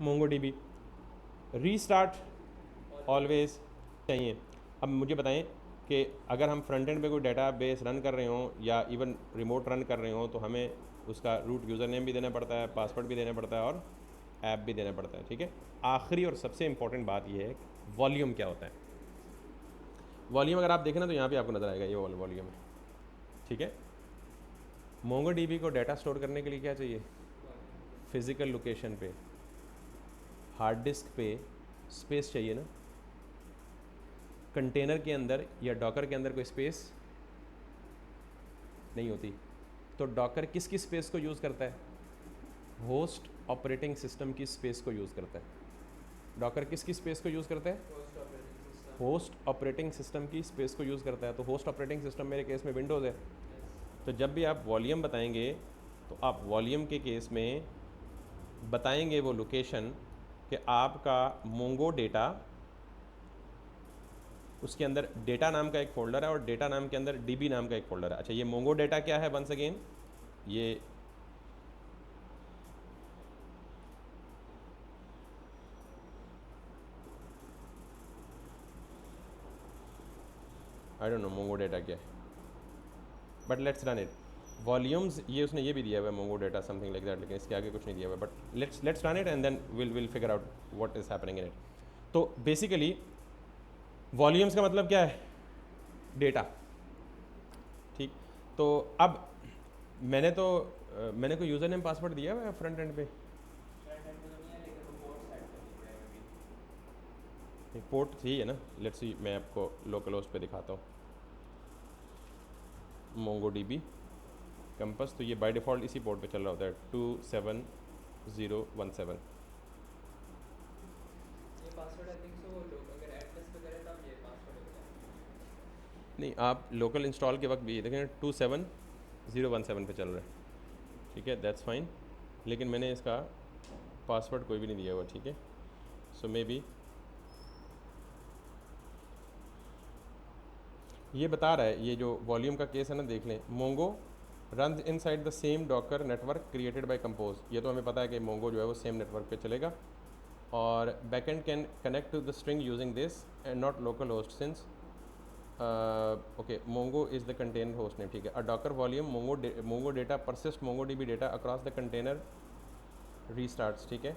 Speaker 1: MongoDB। रीस्टार्ट ऑलवेज चाहिए। अब मुझे बताएं कि अगर हम फ्रंट एंड पे कोई डेटाबेस रन कर रहे हों या इवन रिमोट रन कर रहे हों, तो हमें उसका रूट यूज़र नेम भी देना पड़ता है, पासवर्ड भी देना पड़ता है, और ऐप भी देना पड़ता है, ठीक है। आखिरी और सबसे इंपॉर्टेंट बात यह है वॉल्यूम क्या होता है। वॉल्यूम अगर आप देखें ना तो यहाँ पे आपको नज़र आएगा, ये वॉल्यूम है, ठीक है। मोंगो डीबी को डाटा स्टोर करने के लिए क्या चाहिए, फिज़िकल लोकेशन पे, हार्ड डिस्क पे स्पेस चाहिए ना। कंटेनर के अंदर या डॉकर के अंदर कोई स्पेस नहीं होती। तो डॉकर किसकी स्पेस को यूज़ करता है, होस्ट ऑपरेटिंग सिस्टम की स्पेस को यूज़ करता है। डॉकर किसकी स्पेस को यूज़ करता है, होस्ट ऑपरेटिंग सिस्टम की स्पेस को यूज़ करता है। तो होस्ट ऑपरेटिंग सिस्टम मेरे केस में विंडोज़ है। तो जब भी आप वॉल्यूम बताएंगे तो आप वॉल्यूम के केस में बताएंगे वो लोकेशन कि आपका मोंगो डेटा, उसके अंदर डेटा नाम का एक फ़ोल्डर है और डेटा नाम के अंदर डीबी नाम का एक फ़ोल्डर है। अच्छा, ये मोंगो डेटा क्या है, वंस अगेन ये I don't know mongo data क्या है, but let's run it. Volumes ये उसने ये भी दिया हुआ है mongo data something like that, लेकिन इसके आगे कुछ नहीं दिया हुआ है। But let's run it and then will figure out what is happening in it. तो बेसिकली वॉल्यूम्स का मतलब क्या है, डेटा, ठीक। तो अब मैंने कोई यूज़र नेम पासवर्ड दिया हुआ है फ्रंट एंड पे, पोर्ट थी है ना। लेट्स सी, मैं आपको लोकल होस्ट पे दिखाता हूँ, मोंगो डीबी कंपस। तो ये बाय डिफ़ॉल्ट इसी पोर्ट पे चल रहा होता है 27017।
Speaker 2: ये पासवर्ड आई थिंक सो लोग अगर एड्रेस पे करें तब ये पासवर्ड होता है।
Speaker 1: नहीं, आप लोकल इंस्टॉल के वक्त भी ये देखें 27017 पे चल रहा है, ठीक है, दैट्स फाइन। लेकिन मैंने इसका पासवर्ड कोई भी नहीं दिया हुआ, ठीक है। सो मे बी ये बता रहा है, ये जो वॉल्यूम का केस है ना, देख लें, Mongo run inside the same Docker network created by compose. ये तो हमें पता है कि मोंगो जो है वो सेम नेटवर्क पे चलेगा। और backend can connect to the string using this and not local host since okay Mongo is the container host name, ठीक है। A Docker volume Mongo data persist Mongo DB data across the container restarts, ठीक है।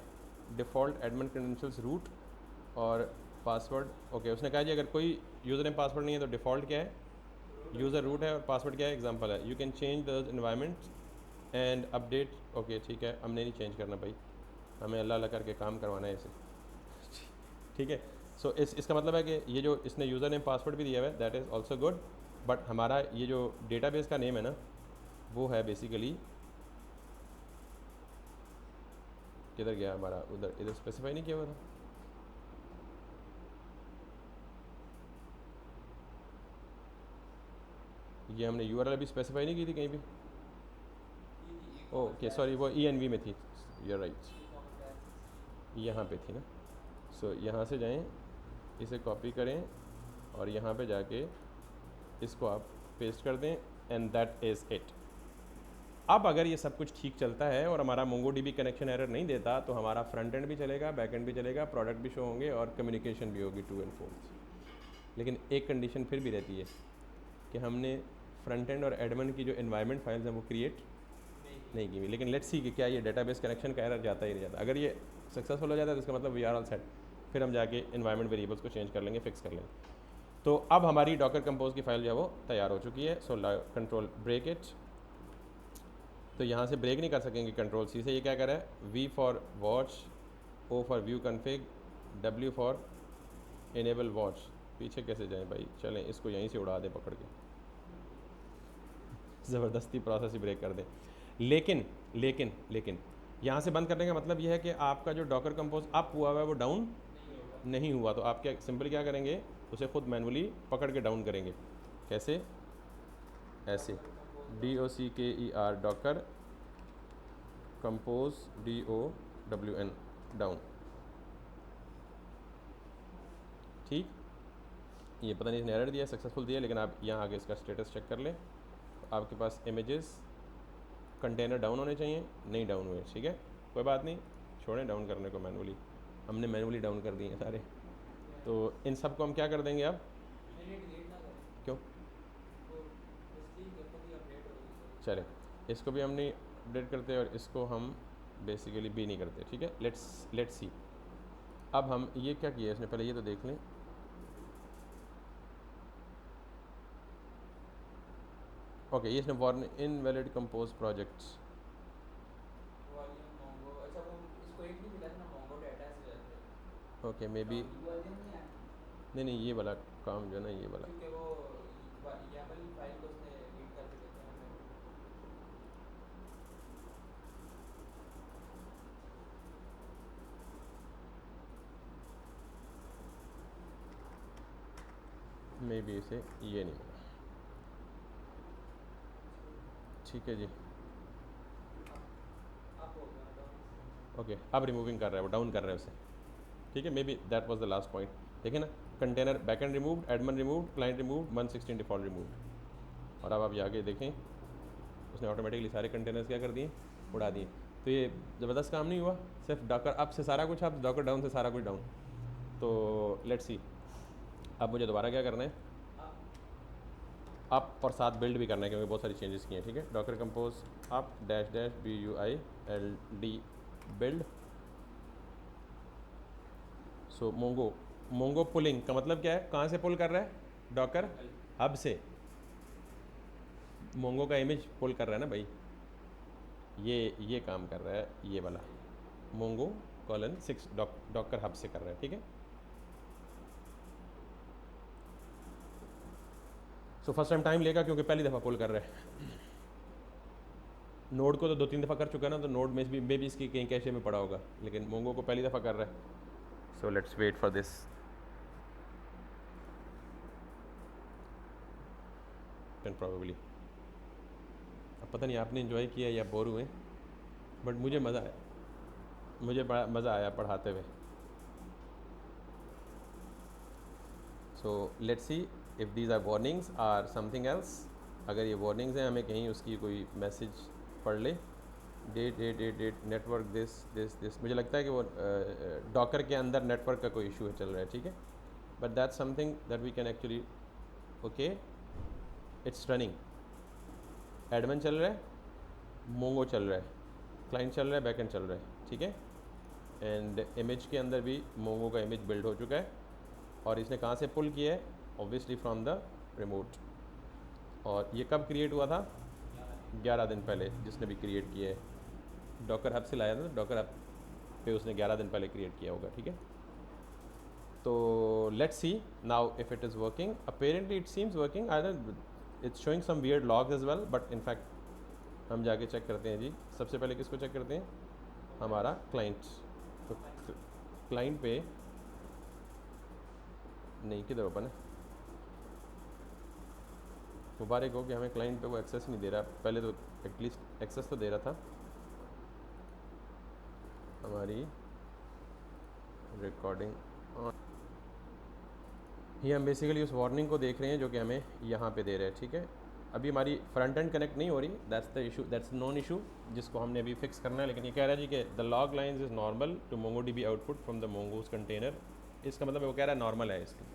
Speaker 1: Default admin credentials root और password, okay उसने कहा जी अगर कोई user name password नहीं है तो डिफ़ॉल्ट क्या है, यूज़र रूट है, और पासवर्ड क्या है, एग्जांपल है। You can change the environment and update, okay ठीक है, हमने नहीं चेंज करना भाई, हमें अल्लाह अल्लाह करके काम करवाना है इसे, ठीक है। सो इसका मतलब है कि ये जो इसने यूज़र नेम पासवर्ड भी दिया हुआ है that is also good. But हमारा ये जो डेटाबेस का नेम है ना, वो है बेसिकली, किधर गया हमारा, उधर इधर स्पेसिफाई नहीं किया हुआ था। ये हमने यूआरएल अभी स्पेसिफाई नहीं की थी कहीं भी, ओके सॉरी वो ENV में थी, यू राइट, यहाँ पे थी ना। सो यहाँ से जाएं, इसे कॉपी करें और यहाँ पे जाके इसको आप पेस्ट कर दें एंड दैट इज़ इट। अब अगर ये सब कुछ ठीक चलता है और हमारा मोंगो डीबी कनेक्शन एरर नहीं देता तो हमारा फ्रंट एंड भी चलेगा, बैक एंड भी चलेगा, प्रोडक्ट भी शो होंगे और कम्युनिकेशन भी होगी टू एंड फोर्थ। लेकिन एक कंडीशन फिर भी रहती है कि हमने फ्रंट एंड और एडमिन की जो एनवायरनमेंट फाइल्स हैं वो क्रिएट नहीं की हुई। लेकिन लेट्स सी कि क्या ये डेटाबेस कनेक्शन का एरर जाता ही नहीं जाता। अगर ये सक्सेसफुल हो जाता है तो इसका मतलब वी आर ऑल सेट, फिर हम जाके एनवायरनमेंट वेरिएबल्स को चेंज कर लेंगे, फिक्स कर लेंगे। तो अब हमारी डॉकर कंपोज की फाइल जो है वो तैयार हो चुकी है। सो कंट्रोल ब्रेक इट, तो यहाँ से ब्रेक नहीं कर सकेंगे, कंट्रोल सी से ये क्या कर रहा है, V for watch, O for view config, W for enable watch. पीछे कैसे जाएं भाई, चलें इसको यहीं से उड़ा दें पकड़ के, ज़बरदस्ती प्रोसेस ही ब्रेक कर दें। लेकिन लेकिन लेकिन यहाँ से बंद करने का मतलब यह है कि आपका जो डॉकर कंपोज अप हुआ है वो डाउन नहीं हुआ। तो आप क्या सिंपल क्या करेंगे, उसे खुद मैनुअली पकड़ के डाउन करेंगे। कैसे, ऐसे DOCKER Docker compose DOWN down, ठीक। ये पता नहीं इसने एरर दिया सक्सेसफुल दिया, लेकिन आप यहाँ आगे इसका स्टेटस चेक कर लें। आपके पास इमेजेस कंटेनर डाउन होने चाहिए, नहीं डाउन हुए, ठीक है, कोई बात नहीं, छोड़ें डाउन करने को, मैनुअली हमने मैनुअली डाउन कर दिए हैं सारे। तो इन सब को हम क्या कर देंगे अब, क्यों, चले इसको भी हम नहीं अपडेट करते और इसको हम बेसिकली भी नहीं करते, ठीक है। Let's see. अब हम ये क्या किया इसने, पहले ये तो देख लें। ओके, ये इसने warn invalid compose projects.
Speaker 2: Volume mongo, अच्छा वो इसको एक नहीं मिला था ना, मोंगो डाटा से जाते हैं।
Speaker 1: ओके मे बी,
Speaker 2: वॉल्यूम नहीं आया
Speaker 1: नहीं ये वाला काम जो है ना, ये वाला।
Speaker 2: क्योंकि वो YAML फाइल को उसने रीड करके देते हैं हमें।
Speaker 1: मे बी इसे ये नहीं मिला, ठीक है जी।
Speaker 2: आप हो गया डाउन।
Speaker 1: ओके, अब रिमूविंग कर रहा है वो, डाउन कर रहा है उसे, ठीक है। May be that was the last point. देखिए ना, container backend removed, admin removed, client removed, 116 default removed. और अब आप ये आगे देखें, उसने ऑटोमेटिकली सारे कंटेनर्स क्या कर दिए, उड़ा दिए। तो ये ज़बरदस्त काम नहीं हुआ, सिर्फ डॉकर अप से सारा कुछ, अब डॉकर डाउन से सारा कुछ डाउन। तो लेट्स सी, अब मुझे दोबारा क्या करना है, अप और साथ बिल्ड भी करना है क्योंकि बहुत सारी चेंजेस किए हैं, ठीक है। Docker Compose up dash dash BUILD build. So Mongo pulling का मतलब क्या है, कहाँ से पुल कर रहा है, डॉकर हब से मोंगो का इमेज पुल कर रहा है ना भाई, ये काम कर रहा है, ये वाला मोंगो कॉलन 6 डॉकर हब से कर रहा है, ठीक है। सो फर्स्ट टाइम टाइम लेगा क्योंकि पहली दफ़ा पुल कर रहा है। नोड को तो 2-3 दफ़ा कर चुका है ना, तो नोड में भी इसकी कहीं कैशे में पड़ा होगा, लेकिन मोंगो को पहली दफ़ा कर रहा है। So let's wait for this. Probably अब पता नहीं आपने इन्जॉय किया या बोर हुए, बट मुझे मज़ा आया, मुझे बड़ा मज़ा आया पढ़ाते हुए। So let's see if these are warnings are something else. अगर ये वार्निंग्स हैं, हमें कहीं उसकी कोई मैसेज पढ़ ले, डेट नेटवर्क दिस। मुझे लगता है कि वो डॉकर के अंदर नेटवर्क का कोई इशू है, चल रहा है, ठीक है। But that's something that we can actually, okay it's running, admin चल रहा है, मोंगो चल रहा है, क्लाइंट चल रहा है, बैकएंड चल रहा है, ठीक है। एंड इमेज के अंदर भी मोंगो का इमेज बिल्ड हो चुका है, और इसने कहाँ से पुल किया है, ऑब्वियसली फ्रॉम द रिमोट। और ये कब क्रिएट हुआ था, 11 दिन पहले जिसने भी क्रिएट किया है, डॉकर हब से लाया था, डॉकर हब पे उसने 11 दिन पहले क्रिएट किया होगा, ठीक है। तो let's see now if it is working, apparently it seems working, it's showing some weird logs as well, but in fact हम जाके चेक करते हैं जी। सबसे पहले किसको चेक करते हैं, हमारा क्लाइंट। तो क्लाइंट पे नहीं, किधर ओपन है, मुबारक हो कि हमें क्लाइंट पे वो एक्सेस नहीं दे रहा, पहले तो एटलीस्ट एक्सेस तो दे रहा था। हमारी रिकॉर्डिंग, ये हम बेसिकली उस वार्निंग को देख रहे हैं जो कि हमें यहाँ पे दे रहे हैं, ठीक है। अभी हमारी फ्रंट एंड कनेक्ट नहीं हो रही, that's the issue, that's non issue जिसको हमने अभी फिक्स करना है। लेकिन ये कह रहा है जी कि the log lines is normal to MongoDB output from the mongo's container. इसका मतलब वो कह रहा है नॉर्मल है, इसकी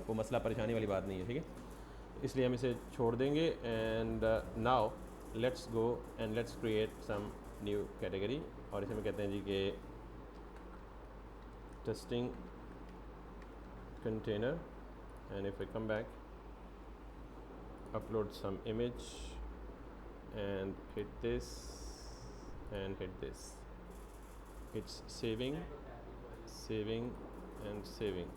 Speaker 1: वो मसला परेशानी वाली बात नहीं है, ठीक है। इसलिए हम इसे छोड़ देंगे। And now let's go and let's create some new category, और इसे हम कहते हैं जी कि testing container. And if I come back, upload some image and hit this and hit this, it's saving and saving.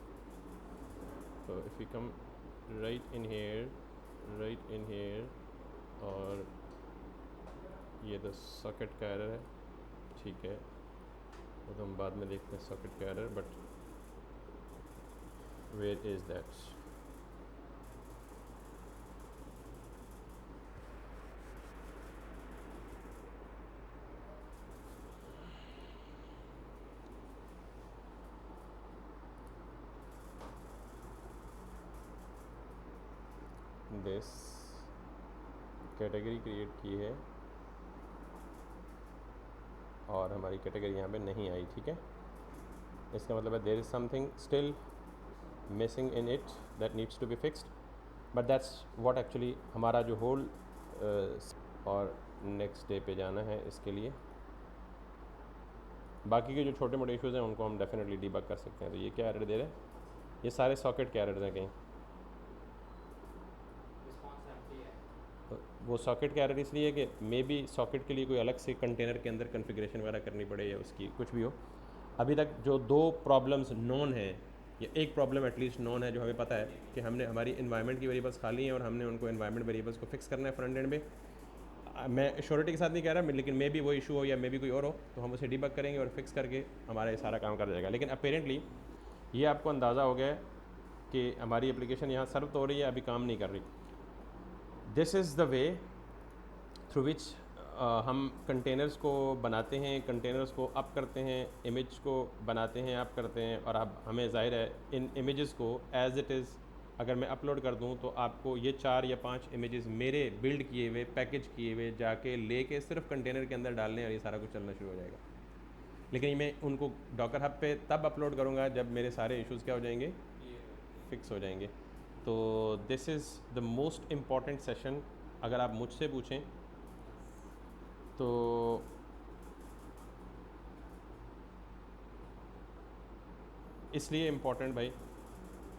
Speaker 1: So if we come right in here, और ये तो सॉकेट का एरर है, ठीक है, वो तो हम बाद में देखते हैं सॉकेट का error, but where is that? This category create की है और हमारी कैटेगरी यहाँ पे नहीं आई, ठीक है। इसका मतलब है there is something still missing in it that needs to be fixed, but that's what actually हमारा जो होल और नेक्स्ट डे पे जाना है इसके लिए। बाकी के जो छोटे मोटे इश्यूज़ हैं उनको हम डेफिनेटली डीबग कर सकते हैं। तो ये क्या एरर दे रहे हैं, ये सारे सॉकेट के एरर्स हैं कहीं।
Speaker 2: रिस्पांस एम्प्टी है।
Speaker 1: तो वो सॉकेट का एरर इसलिए है कि मे बी सॉकेट के लिए कोई अलग से कंटेनर के अंदर कॉन्फ़िगरेशन वगैरह करनी पड़े या उसकी कुछ भी हो। अभी तक जो 2 प्रॉब्लम्स नोन हैं या एक प्रॉब्लम एटलीस्ट नोन है जो हमें पता है कि हमने हमारी इन्वायरमेंट की वेरिएबल्स खाली हैं और हमने उनको इन्वायरमेंट वेरिएबल्स को फिक्स करना है फ्रंट एंड में। मैं श्योरिटी के साथ नहीं कह रहा, लेकिन मे बी वो इशू हो या मे बी कोई और हो, तो हम उसे डीबग करेंगे और फिक्स करके हमारा ये सारा काम कर जाएगा। लेकिन अपेरेंटली ये आपको अंदाज़ा हो गया है कि हमारी एप्लीकेशन यहाँ सर्व तो हो रही है, अभी काम नहीं कर रही। This is the way through which हम कंटेनर्स को बनाते हैं, कंटेनर्स को अप करते हैं, इमेज को बनाते हैं, अप करते हैं, और अब हमें ज़ाहिर है इन इमेजेस को एज़ इट इज़ अगर मैं अपलोड कर दूं तो आपको ये 4 या 5 इमेजेस मेरे बिल्ड किए हुए, पैकेज किए हुए जाके लेके सिर्फ कंटेनर के अंदर डालने, और ये सारा कुछ चलना शुरू हो जाएगा। लेकिन मैं उनको डॉकर हब पे तब अपलोड करूँगा जब मेरे सारे इश्यूज़ क्या हो जाएंगे,
Speaker 2: ये
Speaker 1: फिक्स हो जाएंगे। तो this is the most important session अगर आप मुझसे पूछें तो। इसलिए इम्पॉर्टेंट भाई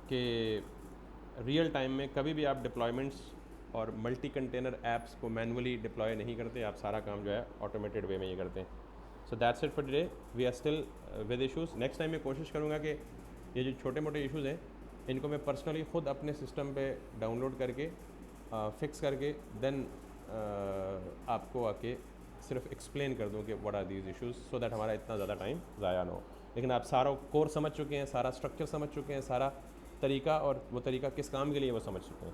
Speaker 1: कि रियल टाइम में कभी भी आप डिप्लॉयमेंट्स और मल्टी कंटेनर ऐप्स को मैनुअली डिप्लॉय नहीं करते, आप सारा काम जो है ऑटोमेटेड वे में ये करते हैं। So that's it for today, we are still with issues. Next time मैं कोशिश करूँगा कि ये जो छोटे मोटे इश्यूज़ हैं इनको मैं पर्सनली ख़ुद अपने सिस्टम पे डाउनलोड करके फिक्स करके देन आपको आके सिर्फ एक्सप्लेन कर दूँ कि what are these issues, so that हमारा इतना ज़्यादा टाइम ज़ाया ना हो। लेकिन आप सारा कोर समझ चुके हैं, सारा स्ट्रक्चर समझ चुके हैं, सारा तरीका, और वो तरीका किस काम के लिए वो समझ चुके हैं।